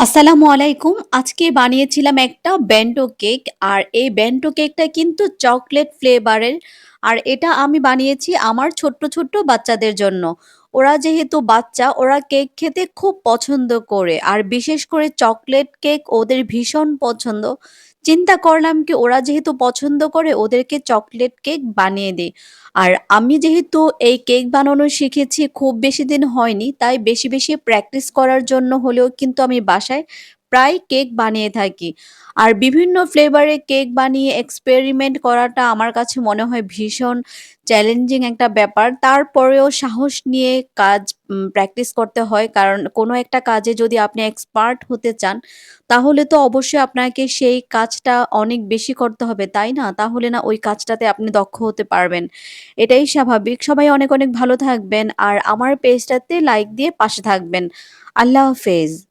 আসসালামু আলাইকুম। আজকে বানিয়েছিলাম একটা বেন্টো কেক। আর এই বেন্টো কেকটা কিন্তু চকলেট ফ্লেভারের। আর এটা আমি বানিয়েছি আমার ছোট্ট, ছোট্ট বাচ্চাদের জন্য। ওরা যেহেতু বাচ্চা, ওরা কেক খেতে খুব পছন্দ করে। আর বিশেষ করে চকলেট কেক ওদের ভীষণ পছন্দ। চিন্তা করলাম কি ওরা যেহেতু পছন্দ করে ওদেরকে চকলেট কেক বানিয়ে দিই। আর আমি যেহেতু এই কেক বানানো শিখেছি খুব বেশি দিন হয়নি, তাই বেশি, বেশি প্র্যাকটিস করার জন্য হলেও কিন্তু আমি বাসায় প্রায় কেক বানিয়ে থাকি। আর বিভিন্ন ফ্লেভারে কেক বানিয়ে এক্সপেরিমেন্ট করাটা আমার কাছে মনে হয় ভীষণ চ্যালেঞ্জিং একটা ব্যাপার। তারপরেও সাহস নিয়ে কাজ প্র্যাকটিস করতে হয়। কারণ কোনো একটা কাজে যদি আপনি এক্সপার্ট হতে চান, তাহলে তো অবশ্যই আপনাকে সেই কাজটা অনেক বেশি করতে হবে, তাই না? তাহলে না ওই কাজটাতে আপনি দক্ষ হতে পারবেন। এটাই স্বাভাবিক। সবাই অনেক, অনেক ভালো থাকবেন। আর আমার পেজটাতে লাইক দিয়ে পাশে থাকবেন। আল্লাহ হাফেজ।